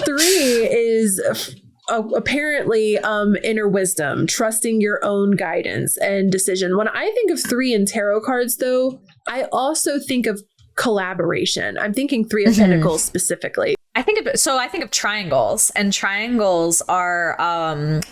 3 is apparently inner wisdom, trusting your own guidance and decision. When I think of 3 in tarot cards, though, I also think of collaboration. I'm thinking 3 of Pentacles specifically. I think of triangles, and triangles are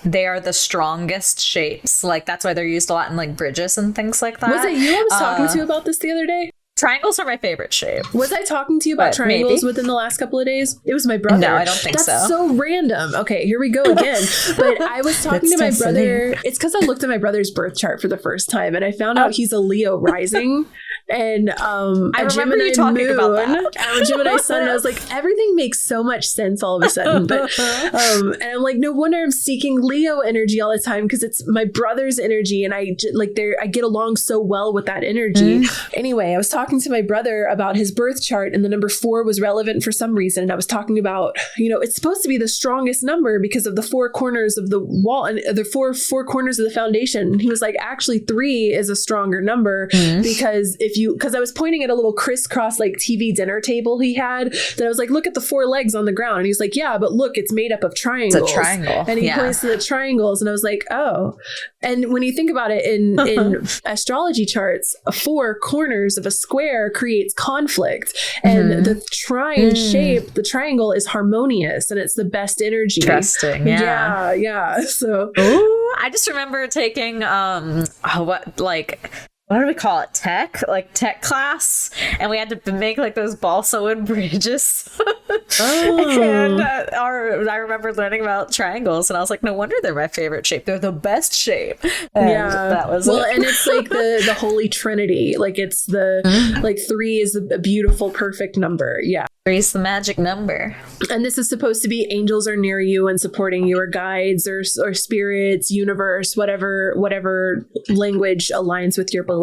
they are the strongest shapes. Like that's why they're used a lot in like bridges and things like that. Was it you I was talking to about this the other day? Triangles are my favorite shape. Was I talking to you about triangles within the last couple of days? It was my brother. No, I don't think so. That's so random. Okay, here we go again. But I was talking to my brother. It's because I looked at my brother's birth chart for the first time, and I found out he's a Leo rising. And I a remember Gemini you talking moon, about that. I'm a Gemini sun, and I was like, everything makes so much sense all of a sudden. But and I'm like, no wonder I'm seeking Leo energy all the time, because it's my brother's energy, and I get along so well with that energy. Anyway, I was talking to my brother about his birth chart, and the number 4 was relevant for some reason. And I was talking about, it's supposed to be the strongest number because of the 4 corners of the wall and the four corners of the foundation. And he was like, actually 3 is a stronger number because because I was pointing at a little crisscross like TV dinner table he had, that I was like, look at the 4 legs on the ground. And he's like, yeah, but look, it's made up of triangles. It's a triangle. And he points to the triangles, and I was like, oh. And when you think about it in astrology charts, 4 corners of a square creates conflict, and the trine shape, the triangle, is harmonious, and it's the best energy. Interesting. Yeah. So I just remember taking what do we call it? Tech class. And we had to make like those balsa wood bridges. And I remember learning about triangles, and I was like, no wonder they're my favorite shape. They're the best shape. And that was it. And it's like the Holy Trinity. Like it's like 3 is a beautiful, perfect number. Yeah. 3 is the magic number. And this is supposed to be angels are near you and supporting you, or guides or spirits, universe, whatever language aligns with your beliefs.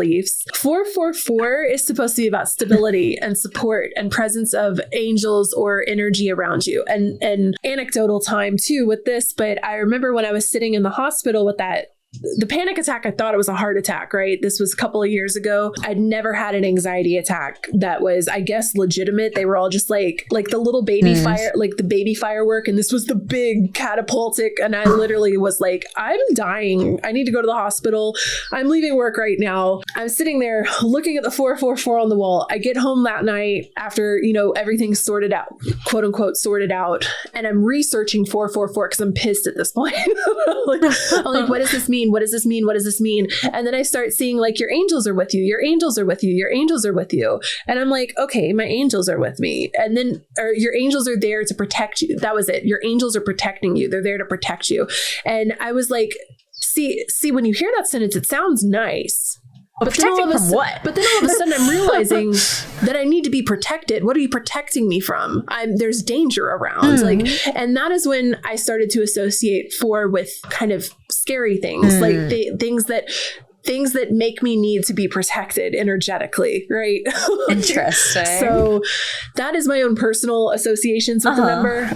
444 is supposed to be about stability and support and presence of angels or energy around you. And anecdotal time too with this, but I remember when I was sitting in the hospital with the panic attack, I thought it was a heart attack, right? This was a couple of years ago. I'd never had an anxiety attack that was, I guess, legitimate. They were all just like the little baby fire, like the baby firework. And this was the big catapultic. And I literally was like, I'm dying. I need to go to the hospital. I'm leaving work right now. I'm sitting there looking at the 444 on the wall. I get home that night after, everything's sorted out, quote unquote, sorted out. And I'm researching 444 because I'm pissed at this point. I'm like, what does this mean? mean? What does this mean? What does this mean? And then I start seeing like your angels are with you. Your angels are with you. Your angels are with you. And I'm like, okay, my angels are with me. And then your angels are there to protect you. That was it. Your angels are protecting you. They're there to protect you. And I was like, see, when you hear that sentence, it sounds nice. But protecting from what? But then all of a sudden I'm realizing that I need to be protected. What are you protecting me from? There's danger around. Like, and that is when I started to associate 4 with kind of scary things, like things that make me need to be protected energetically, right? Interesting. So that is my own personal associations with the number.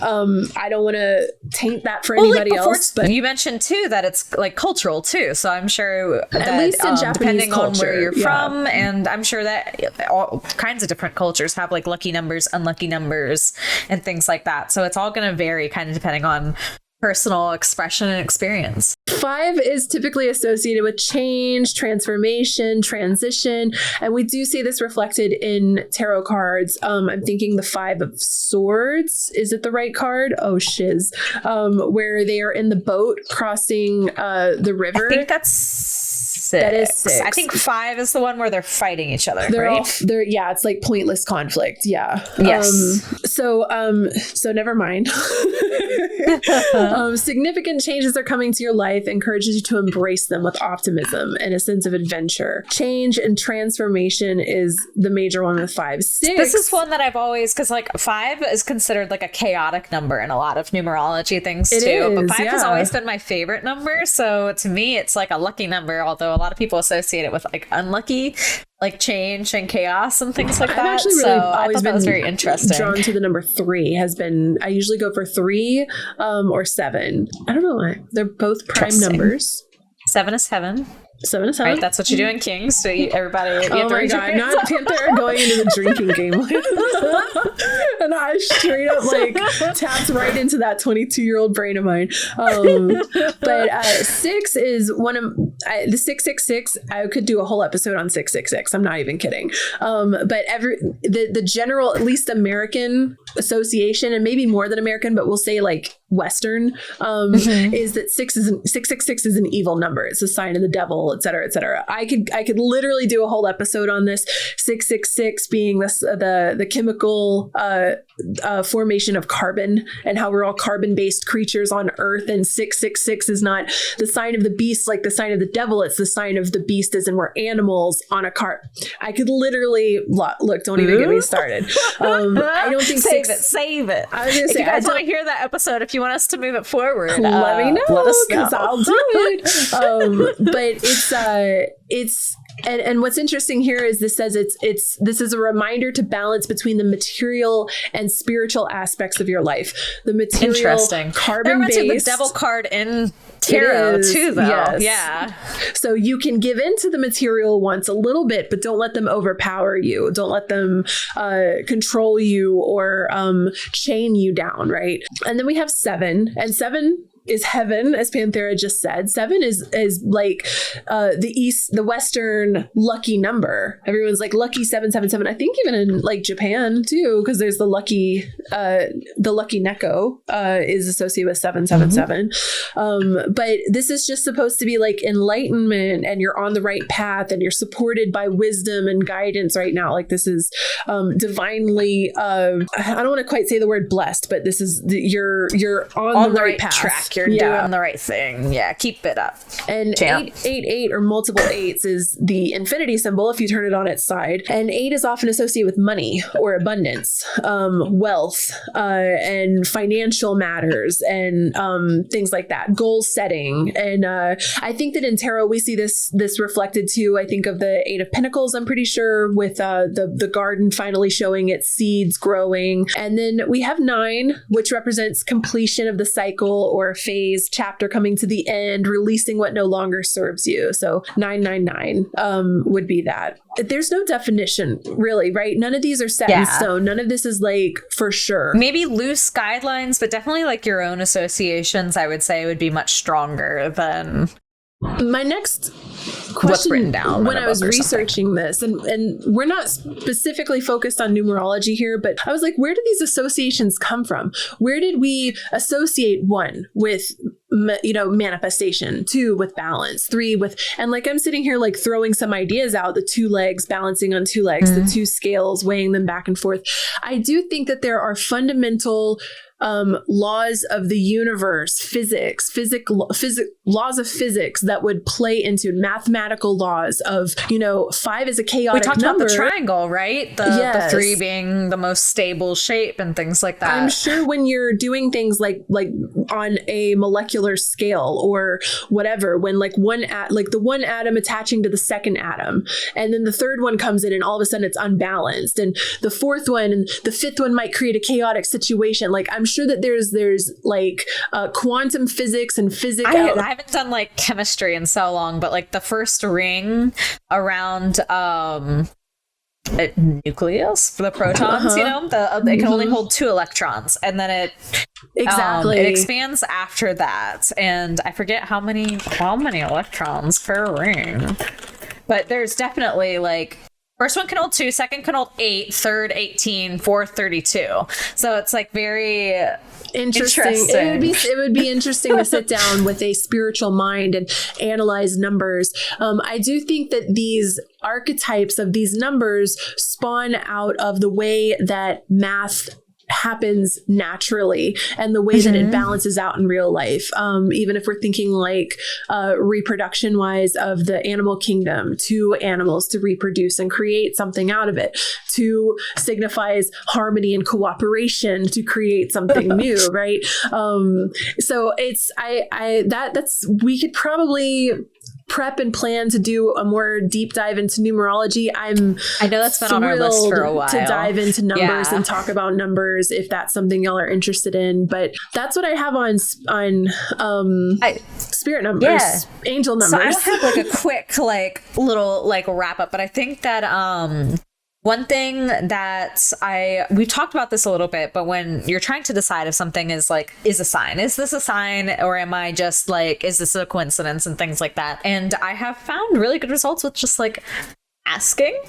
I don't want to taint that for anybody else. But you mentioned too that it's like cultural too. So I'm sure that, at least in Japanese depending culture, on where you're from, and I'm sure that all kinds of different cultures have like lucky numbers, unlucky numbers, and things like that. So it's all going to vary kind of depending on personal expression and experience. 5 is typically associated with change, transformation, transition, and we do see this reflected in tarot cards. I'm thinking the 5 of Swords. Is it the right card? Oh, shiz. Where they are in the boat crossing the river. I think that's 6. That is 6. I think 5 is the one where they're fighting each other, They're right? Yeah, it's like pointless conflict. Yeah. Yes. So never mind. Significant changes are coming to your life, encourages you to embrace them with optimism and a sense of adventure. Change and transformation is the major one with 5. 6. This is one that I've always, because like 5 is considered like a chaotic number in a lot of numerology things too. But 5 has always been my favorite number. So to me, it's like a lucky number, although a lot of people associate it with like unlucky, like change and chaos and things like that. I've actually really so always I thought been that was very interesting. Drawn to the number 3 has been, I usually go for 3 or 7. I don't know why. They're both prime numbers. 7 is heaven. 7 is 7. Right, that's what you do in Kings. So everybody. Oh my god! Not Panther going into the drinking game, and I straight up like tapped right into that 22-year-old brain of mine. But 6 is one of the 666. I could do a whole episode on 666. I'm not even kidding. But the general, at least American association, and maybe more than American, but we'll say like Western, is that 666 is an evil number. It's a sign of the devil, et cetera, et cetera. I could literally do a whole episode on this. 666 being the chemical formation of carbon, and how we're all carbon-based creatures on Earth, and 666 is not the sign of the beast like the sign of the devil. It's the sign of the beast, as in we're animals on a cart. I could literally look. Don't even get me started. I don't think save it. I was gonna say, if you guys want to hear that episode, if you want us to move it forward, let me know. Let us know. Because I'll do it. But it's and what's interesting here is this says this is a reminder to balance between the material and spiritual aspects of your life. The material, carbon-based. The devil card in tarot too, though. Yes. Yeah. So you can give in to the material wants a little bit, but don't let them overpower you. Don't let them control you or chain you down, right? And then we have 7, and 7 is heaven, as Panthera just said. 7 is like the Western lucky number. Everyone's like lucky 777. I think even in like Japan too, because there's the lucky Neko is associated with 777. But this is just supposed to be like enlightenment, and you're on the right path, and you're supported by wisdom and guidance right now. Like this is divinely. I don't want to quite say the word blessed, but this is you're on the right path. Track. You're doing the right thing. Yeah, keep it up. And 888 or multiple 8s is the infinity symbol if you turn it on its side. And 8 is often associated with money or abundance, wealth, and financial matters, and things like that. Goal setting. And I think that in tarot we see this reflected too. I think of the 8 of Pentacles, I'm pretty sure, with the garden finally showing its seeds growing. And then we have 9, which represents completion of the cycle or phase, chapter coming to the end, releasing what no longer serves you. So 999 would be that. There's no definition really, right? None of these are set in stone. None of this is like for sure. Maybe loose guidelines, but definitely like your own associations, I would say, would be much stronger than... My next question written down when I was or something. researching this, and we're not specifically focused on numerology here, but I was like, where did these associations come from? Where did we associate 1 with, manifestation, 2 with balance, 3 with, and like I'm sitting here like throwing some ideas out, the 2 legs balancing on 2 legs, the 2 scales weighing them back and forth. I do think that there are fundamental laws of the universe, laws of physics that would play into mathematical laws of, 5 is a chaotic We talked number. about the triangle, right? The 3 being the most stable shape and things like that. I'm sure when you're doing things like on a molecular scale or whatever, when like the one atom attaching to the second atom, and then the third one comes in and all of a sudden it's unbalanced, and the fourth one and the fifth one might create a chaotic situation. Like I'm sure that there's like quantum physics and physics. I haven't done like chemistry in so long, but like the first ring around a nucleus for the protons, it can only hold 2 electrons, and then it expands after that, and I forget how many electrons per ring, but there's definitely like first one can hold 2, second can hold 8, third 18, fourth 32. So it's like very interesting. It would be interesting to sit down with a spiritual mind and analyze numbers. I do think that these archetypes of these numbers spawn out of the way that math happens naturally and the way that it balances out in real life. Even if we're thinking like reproduction wise of the animal kingdom, 2 animals to reproduce and create something out of it. 2 signifies harmony and cooperation to create something new, right? So it's that's we could probably prep and plan to do a more deep dive into numerology. I know that's been on our list for a while to dive into numbers and talk about numbers if that's something y'all are interested in. But that's what I have on spirit numbers, angel numbers. So I don't have like a quick little wrap up, but I think that one thing that we've talked about this a little bit, but when you're trying to decide if something is a sign, is this a sign, or am I just is this a coincidence and things like that? And I have found really good results with just asking.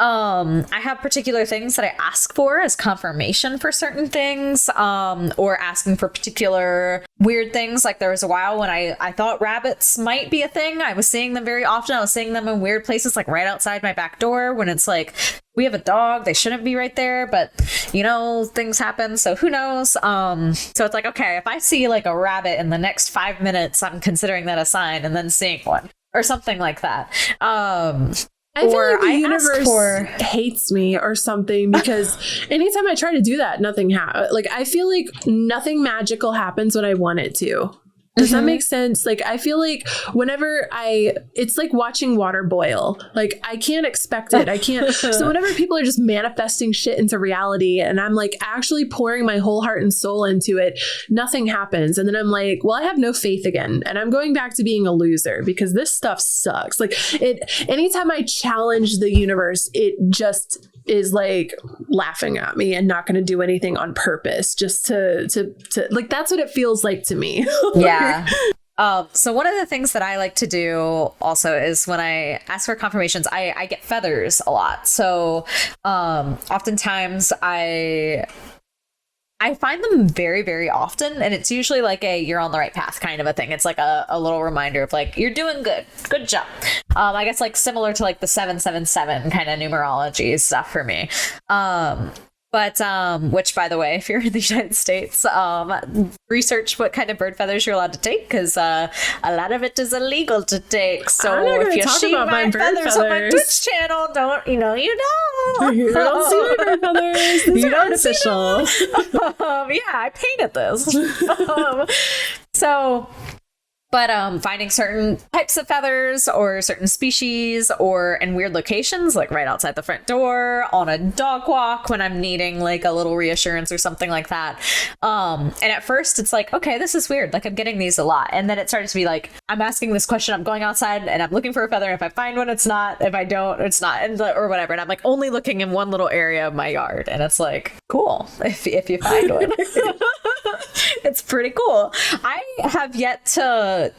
I have particular things that I ask for as confirmation for certain things, or asking for particular weird things. Like there was a while when I thought rabbits might be a thing. I was seeing them very often. I was seeing them in weird places, like right outside my back door, when it's we have a dog, they shouldn't be right there, but things happen, so who knows. So it's okay, if I see a rabbit in the next 5 minutes, I'm considering that a sign, and then seeing one or something like that. I feel like the universe hates me or something, because anytime I try to do that, nothing happens. I feel like nothing magical happens when I want it to. Does that make sense? I feel like whenever it's like watching water boil. I can't expect it. I can't. So whenever people are just manifesting shit into reality and I'm actually pouring my whole heart and soul into it, nothing happens. And then I'm well, I have no faith again. And I'm going back to being a loser because this stuff sucks. Anytime I challenge the universe, it just is laughing at me and not going to do anything on purpose just to that's what it feels like to me. Yeah. So one of the things that I like to do also is when I ask for confirmations, I get feathers a lot. So oftentimes I find them very, very often, and it's usually you're on the right path kind of a thing. It's a little reminder of you're doing good job. I guess similar to the 777 kind of numerology stuff for me. But which, by the way, if you're in the United States, research what kind of bird feathers you're allowed to take, because a lot of it is illegal to take. So if you see my feathers on my Twitch channel, don't you know? You don't see my bird feathers. These are artificial. Yeah, I painted this. But finding certain types of feathers or certain species or in weird locations, right outside the front door, on a dog walk when I'm needing a little reassurance or something like that. And at first it's okay, this is weird. I'm getting these a lot. And then it started to be I'm asking this question, I'm going outside and I'm looking for a feather. If I find one, it's not. If I don't, it's not, or whatever. And I'm only looking in one little area of my yard. And it's cool if you find one. It's pretty cool. I have yet to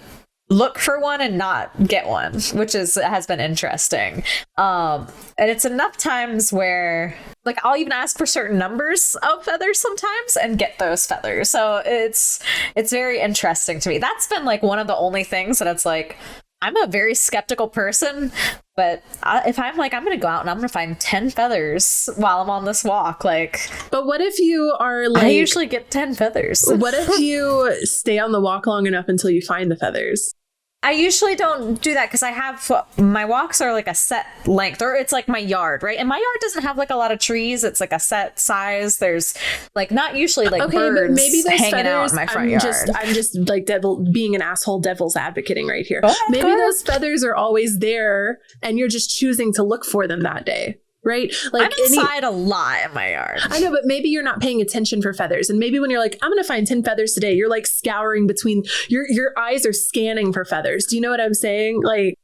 look for one and not get one, which has been interesting. And it's enough times where like I'll even ask for certain numbers of feathers sometimes and get those feathers. So it's very interesting to me. That's been like one of the only things that it's like, I'm a very skeptical person, but if I'm like, I'm going to go out and I'm going to find 10 feathers while I'm on this walk, like... But what if you are like... I usually get 10 feathers. What if you stay on the walk long enough until you find the feathers? I usually don't do that because I have my walks are like a set length, or it's like my yard, right? And my yard doesn't have like a lot of trees. It's like a set size. There's like not usually like birds maybe hanging feathers, out in my front yard. I'm just like being an asshole devil's advocating right here. Oh, maybe those feathers are always there and you're just choosing to look for them that day. Right? Like I'm inside a lot in my yard. I know, but maybe you're not paying attention for feathers. And maybe when you're like, I'm going to find 10 feathers today, you're like scouring between your eyes are scanning for feathers. Do you know what I'm saying? Like,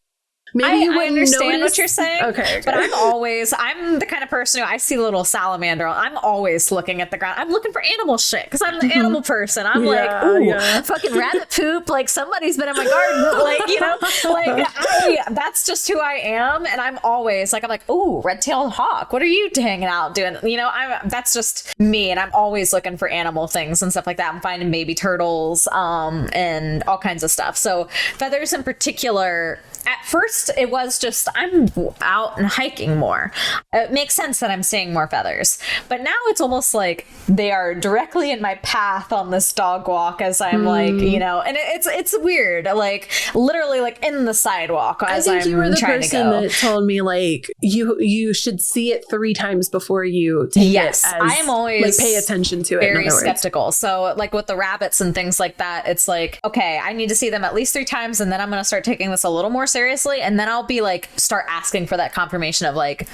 maybe I understand what you're saying. Okay. But I'm the kind of person who I see a little salamander. I'm always looking at the ground. I'm looking for animal shit because I'm the animal person. I'm like, ooh, fucking rabbit poop. Like somebody's been in my garden. Like, you know, like that's just who I am. And I'm always like, I'm like, ooh, red-tailed hawk. What are you hanging out doing? You know, that's just me. And I'm always looking for animal things and stuff like that. I'm finding baby turtles and all kinds of stuff. So feathers in particular, at first, it was just, I'm out and hiking more. It makes sense that I'm seeing more feathers. But now it's almost like they are directly in my path on this dog walk as I'm like, you know, and it's weird. Like, literally, like, in the sidewalk as I'm trying to go. I think you were the person that told me, like, you should see it 3 times before you take it. As, I am always like, pay attention to it. Very skeptical. So, like, with the rabbits and things like that, it's like, okay, I need to see them at least 3 times, and then I'm going to start taking this a little more seriously, and then I'll be like start asking for that confirmation of like,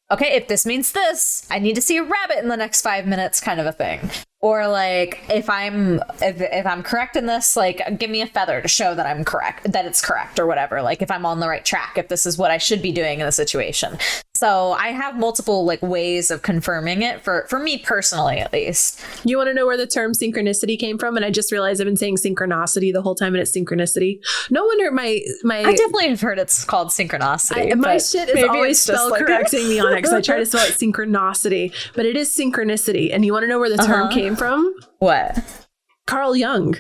okay, if this means this, I need to see a rabbit in the next 5 minutes, kind of a thing. Or like if I'm correct in this, like give me a feather to show that I'm correct, that it's correct or whatever. Like if I'm on the right track, if this is what I should be doing in the situation. So I have multiple like ways of confirming it for me personally, at least. You want to know where the term synchronicity came from? And I just realized I've been saying synchronicity the whole time and it's synchronicity. No wonder my I definitely have heard it's called synchronicity. My shit is always spell correcting me on it because I try to spell it synchronicity, but it is synchronicity. And you want to know where the term came from? What? Carl Jung.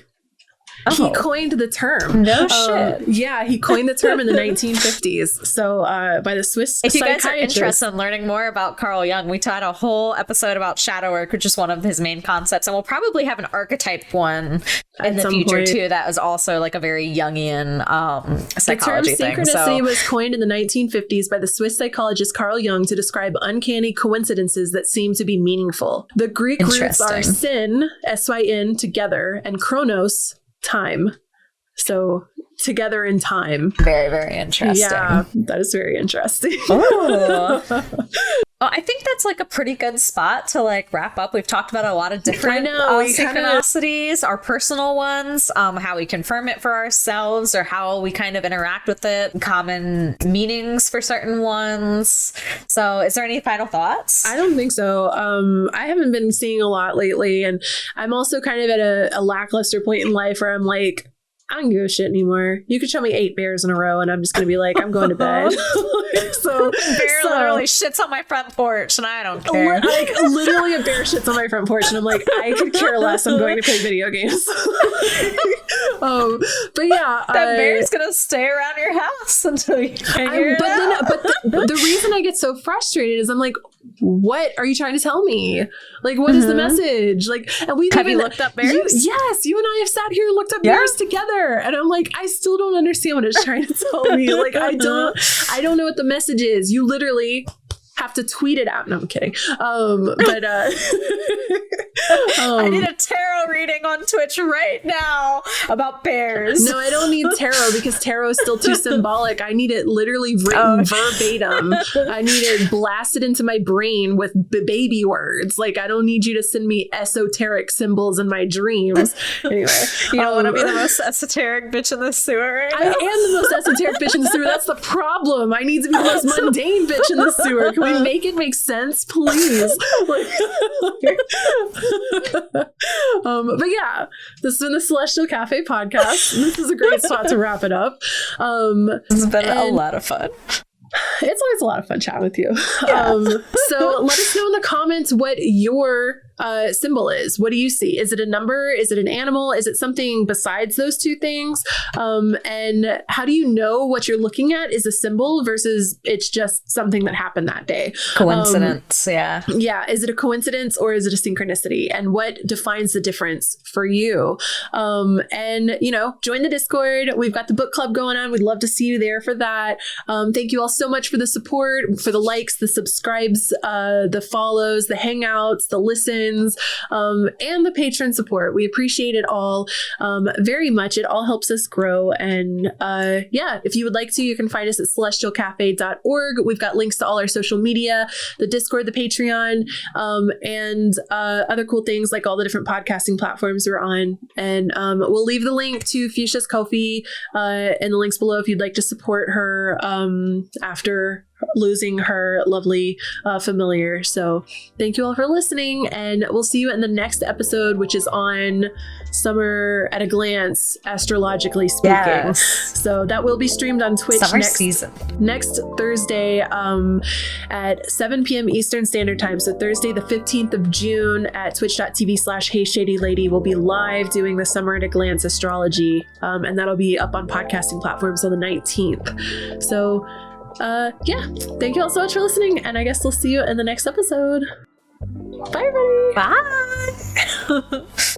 He coined the term. No shit. Yeah, he coined the term in the 1950s. So by the Swiss If you guys are psychiatrist. interested in learning more about Carl Jung, we had a whole episode about shadow work, which is one of his main concepts. And we'll probably have an archetype one in the future too. That is also like a very Jungian psychology thing. The term synchronicity was coined in the 1950s by the Swiss psychologist Carl Jung to describe uncanny coincidences that seem to be meaningful. The Greek roots are syn, S-Y-N, together, and chronos, time. So together in time. Very, very interesting. Yeah, that is very interesting. Well, I think that's like a pretty good spot to like wrap up. We've talked about a lot of different synchronicities, our personal ones, how we confirm it for ourselves or how we kind of interact with it, common meanings for certain ones. So is there any final thoughts? I don't think so. I haven't been seeing a lot lately, and I'm also kind of at a lackluster point in life where I'm like, I don't give a shit anymore. You could show me 8 bears in a row and I'm just going to be like, I'm going to bed. So bear literally shits on my front porch and I don't care. Like literally a bear shits on my front porch and I'm like, I could care less. I'm going to play video games. But yeah. That bear's going to stay around your house until you figure it out. But the reason I get so frustrated is I'm like, what are you trying to tell me? Like, what is the message? Like, and we've you looked up bears? Yes, you and I have sat here and looked up bears together. And I'm like, I still don't understand what it's trying to tell me. Like, I don't know what the message is. You literally have to tweet it out. No, I'm kidding. I need a tarot reading on Twitch right now about bears. No, I don't need tarot because tarot is still too symbolic. I need it literally written verbatim. I need it blasted into my brain with baby words. Like, I don't need you to send me esoteric symbols in my dreams. Anyway, you don't want to be the most esoteric bitch in the sewer right now? I am the most esoteric bitch in the sewer. That's the problem. I need to be the most mundane bitch in the sewer. Can we make it make sense, please? But yeah, this has been the Celestial Café Podcast. This is a great spot to wrap it up. This has been a lot of fun. It's always a lot of fun chatting with you. Yeah. So let us know in the comments what your symbol is. What do you see? Is it a number? Is it an animal? Is it something besides those two things? And how do you know what you're looking at is a symbol versus it's just something that happened that day? Coincidence, yeah. Yeah. Is it a coincidence or is it a synchronicity? And what defines the difference for you? And, you know, join the Discord. We've got the book club going on. We'd love to see you there for that. Thank you all so much for the support, for the likes, the subscribes, the follows, the hangouts, the listens, and the patron support. We appreciate it all very much. It all helps us grow. And yeah, if you would like to, you can find us at celestialcafe.org. We've got links to all our social media, the Discord, the Patreon, and other cool things like all the different podcasting platforms we're on. And we'll leave the link to Fuchsia's Ko-fi in the links below if you'd like to support her after losing her lovely familiar. So thank you all for listening, and we'll see you in the next episode, which is on Summer at a Glance, astrologically speaking. Yes. So that will be streamed on Twitch next Thursday at 7 p.m. Eastern Standard Time. So Thursday the 15th of June at twitch.tv/HeyShadyLady we'll be live doing the Summer at a Glance astrology, and that'll be up on podcasting platforms on the 19th. So yeah, thank you all so much for listening, and I guess we'll see you in the next episode. Bye, everybody. Bye.